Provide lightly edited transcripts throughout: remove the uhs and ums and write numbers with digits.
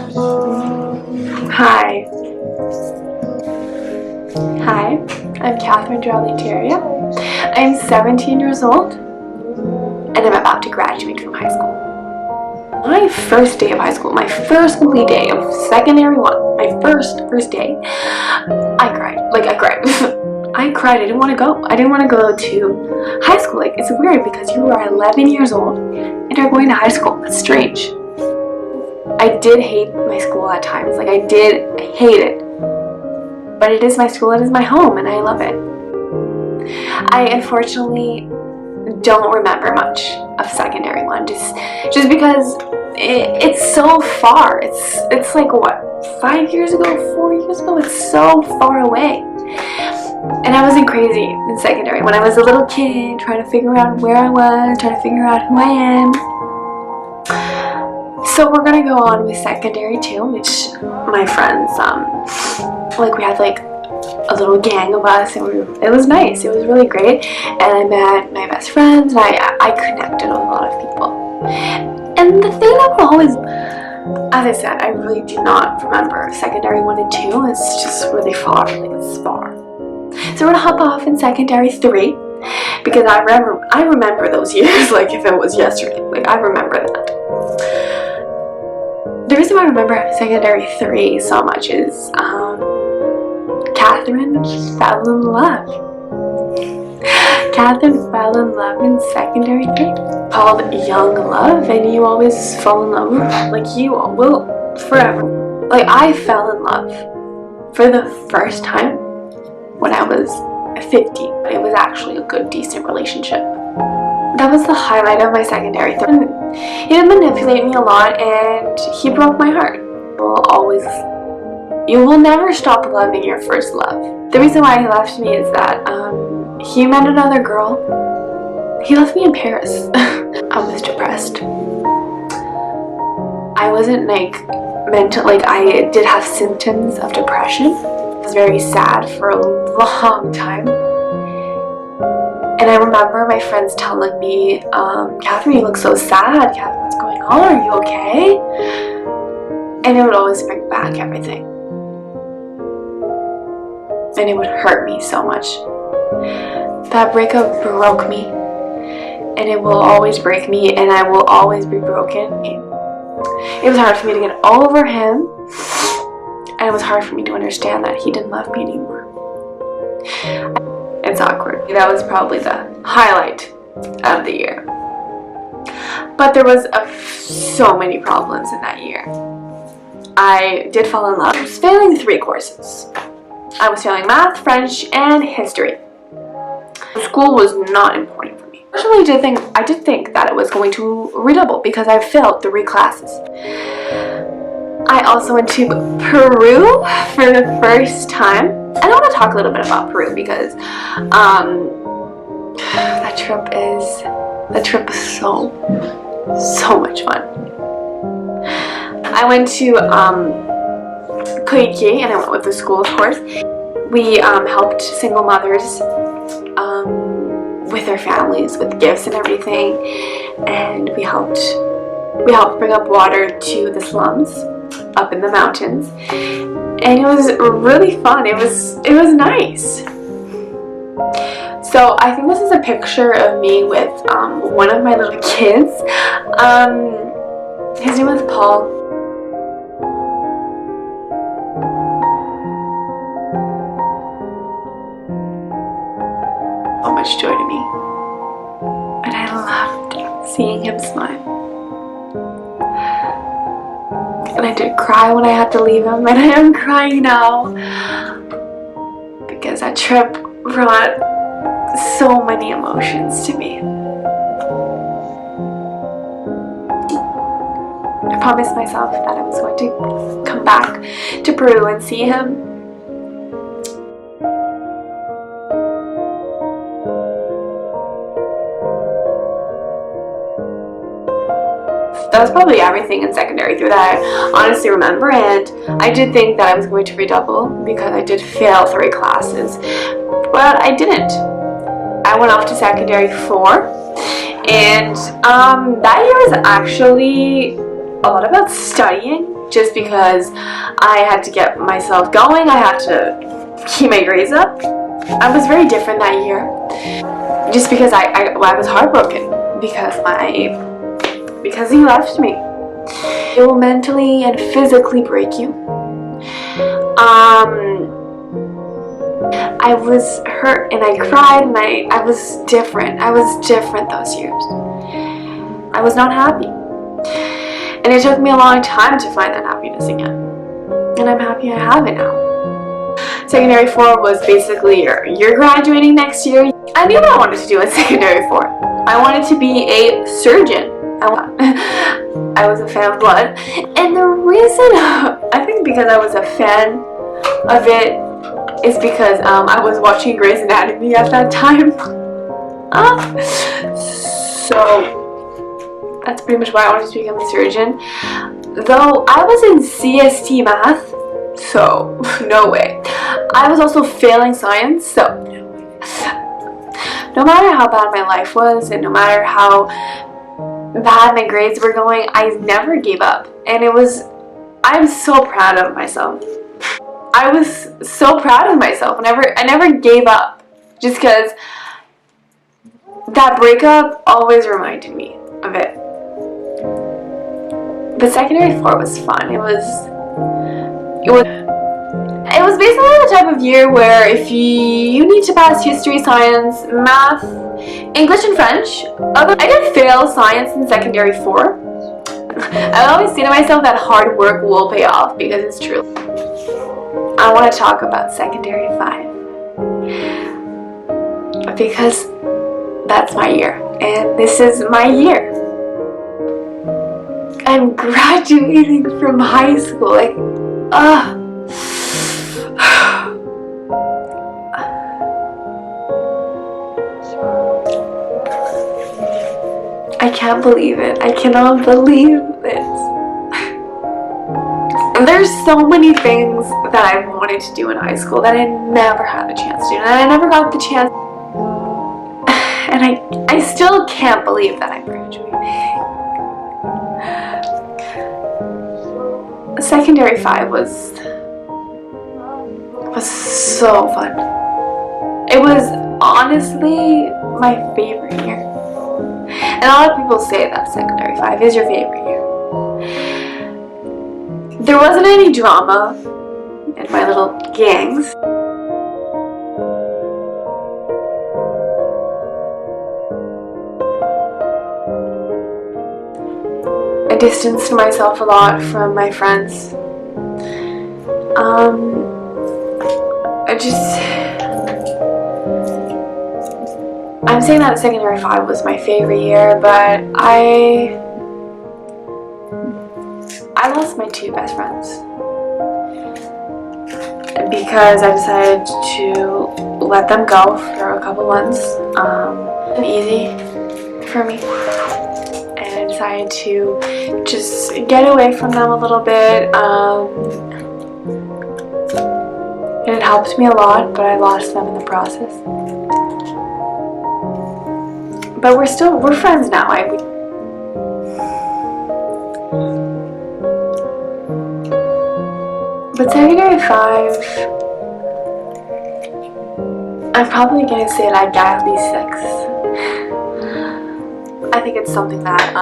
Hi. Hi, I'm Cathryn Joly-Terriah. I'm 17 years old and I'm about to graduate from high school. My first day of high school, my first complete day of secondary one, my first day, I cried. I cried. I cried. I didn't want to go. I didn't want to go to high school. It's weird because you are 11 years old and you're going to high school. That's strange. I did hate my school at times. I did hate it. But it is my school, it is my home, and I love it. I unfortunately don't remember much of secondary one, just because it's so far. It's like what, 5 years ago, 4 years ago? It's so far away. And I wasn't crazy in secondary when I was a little kid, trying to figure out where I was, trying to figure out who I am. So we're gonna go on with secondary 2, which my friends, we had a little gang of us, and it was nice. It was really great, and I met my best friends, and I connected with a lot of people. And the thing that will always, as I said, I really do not remember secondary 1 and 2. It's just really far, it's far. So we're gonna hop off in secondary 3, because I remember those years like if it was yesterday. I remember that. The reason why I remember secondary 3 so much is Cathryn fell in love. Cathryn fell in love in secondary 3. Called Young Love, and you always fall in love. You will forever. I fell in love for the first time when I was 15, but it was actually a good, decent relationship. That was the highlight of my secondary 3. He did manipulate me a lot, and he broke my heart. You will never stop loving your first love. The reason why he left me is that he met another girl. He left me in Paris. I was depressed. I wasn't mental. I did have symptoms of depression. I was very sad for a long time. And I remember my friends telling me, Cathryn, you look so sad. Cathryn, what's going on? Are you okay? And it would always bring back everything. And it would hurt me so much. That breakup broke me. And it will always break me, and I will always be broken. It was hard for me to get over him. And it was hard for me to understand that he didn't love me anymore. It's awkward. That was probably the highlight of the year. But there was so many problems in that year. I did fall in love. I was failing 3 courses. I was failing math, French, and history. School was not important for me. Actually, I did think that it was going to redouble because I failed 3 classes. I also went to Peru for the first time. And I want to talk a little bit about Peru because that trip was so much fun. I went to Koike, and I went with the school, of course. We helped single mothers with their families with gifts and everything, and we helped bring up water to the slums up in the mountains. And it was really fun. It was nice. So I think this is a picture of me with one of my little kids. His name was Paul. So much joy to me. And I loved seeing him smile. And I did cry when I had to leave him, and I am crying now because that trip brought so many emotions to me. I promised myself that I was going to come back to Peru and see him. That was probably everything in secondary 3 that I honestly remember, and I did think that I was going to redouble because I did fail 3 classes, but I didn't. I went off to secondary 4, and that year was actually a lot about studying just because I had to get myself going. I had to keep my grades up. I was very different that year, just because I was heartbroken because he left me. It will mentally and physically break you. I was hurt and I cried and I was different. I was different those years. I was not happy. And it took me a long time to find that happiness again. And I'm happy I have it now. Secondary 4 was basically you're graduating next year. I knew what I wanted to do in secondary 4. I wanted to be a surgeon. I was a fan of blood. And the reason, I think because I was a fan of it, is because I was watching Grey's Anatomy at that time. So that's pretty much why I wanted to become a surgeon. Though I was in CST math, so no way. I was also failing science, so no matter how bad my life was and no matter how bad my grades were going, I never gave up. And I'm so proud of myself. I was so proud of myself. I never gave up, just because that breakup always reminded me of it. But secondary 4 was fun. It was basically the type of year where if you need to pass history, science, math, English, and French. I did fail science in secondary 4. I always say to myself that hard work will pay off, because it's true. I want to talk about secondary 5 because that's my year, and this is my year. I'm graduating from high school. I can't believe it. I cannot believe it. There's so many things that I wanted to do in high school that I never had the chance to do, and I never got the chance. And I still can't believe that I'm graduating. Secondary 5 was so fun. It was honestly my favorite year. And a lot of people say that secondary 5 is your favorite year. There wasn't any drama in my little gangs. I distanced myself a lot from my friends. I'm saying that secondary 5 was my favorite year, but I lost my 2 best friends because I decided to let them go for a couple months. It wasn't easy for me, and I decided to just get away from them a little bit. And it helped me a lot, but I lost them in the process. But we're friends now. But secondary 5, I'm probably gonna say la guerre des sexes. I think it's something that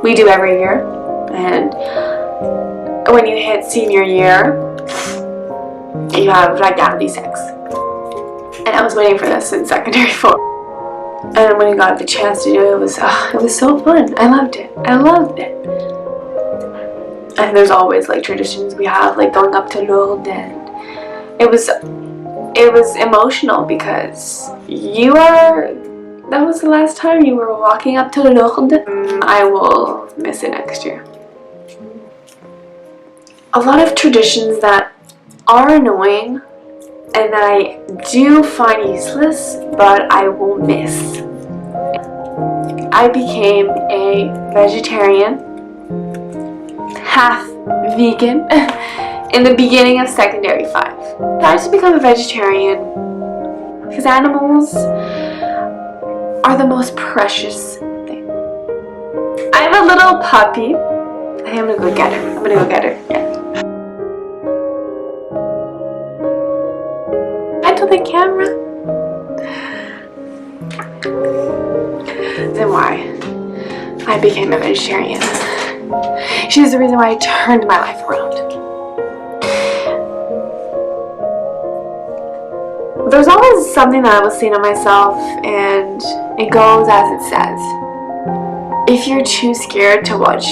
we do every year, and when you hit senior year, you have la guerre des sexes. And I was waiting for this in secondary 4. And when I got the chance to do it, it was so fun. I loved it. And there's always like traditions we have, like going up to Lourdes, and it was emotional because that was the last time you were walking up to Lourdes. I will miss it next year. A lot of traditions that are annoying and that I do find useless, but I will miss. I became a vegetarian, half vegan, in the beginning of secondary 5. I decided to become a vegetarian because animals are the most precious thing. I have a little puppy. I think I'm gonna go get her. I'm gonna go get her. Yeah. To the camera. Then why I became a vegetarian. She's the reason why I turned my life around. There's always something that I was seeing on myself, and it goes as it says. If you're too scared to watch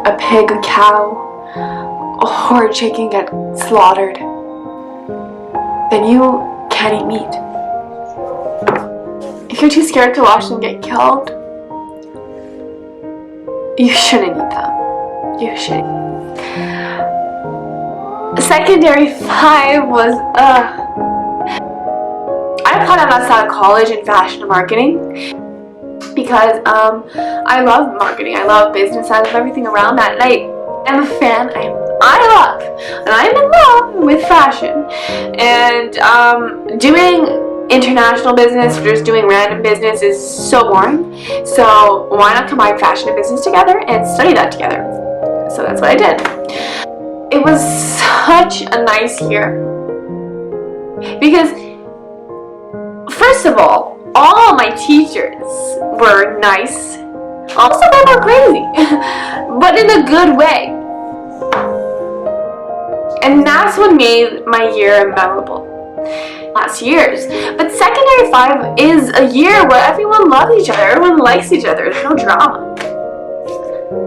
a pig, a cow, or a chicken get slaughtered, then you can't eat meat. If you're too scared to watch them get killed, you shouldn't eat them. You shouldn't. Secondary 5 was, I applied on that side of college in fashion and marketing because I love marketing, I love business, I love everything around that, and I am a fan. I'm in love with fashion, and doing international business or just doing random business is so boring. So why not combine fashion and business together and study that together? So that's what I did. It was such a nice year because, first of all my teachers were nice. Most of them were crazy, but in a good way. And that's what made my year memorable. Last year's. But secondary 5 is a year where everyone loves each other, everyone likes each other, there's no drama.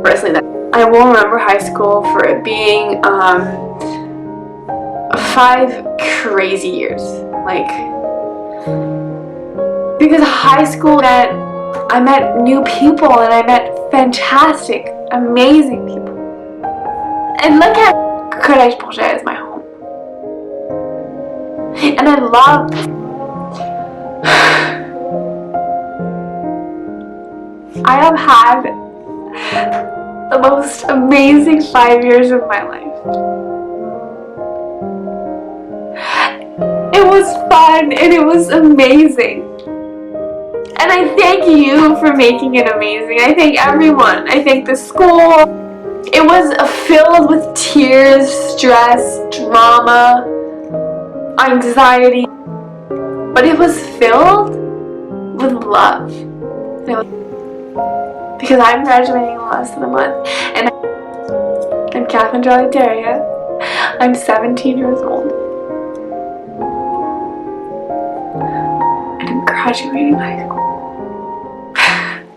Personally, I will remember high school for it being 5 crazy years. Like, because high school meant I met new people and I met fantastic, amazing people. And look at Collège Bourget is my home. And I love I have had the most amazing 5 years of my life. It was fun and it was amazing. And I thank you for making it amazing. I thank everyone. I thank the school. It was filled with tears, stress, drama, anxiety, but it was filled with love. Because I'm graduating in less than a month, and I'm Cathryn Joly-Terriah. I'm 17 years old, and I'm graduating high school.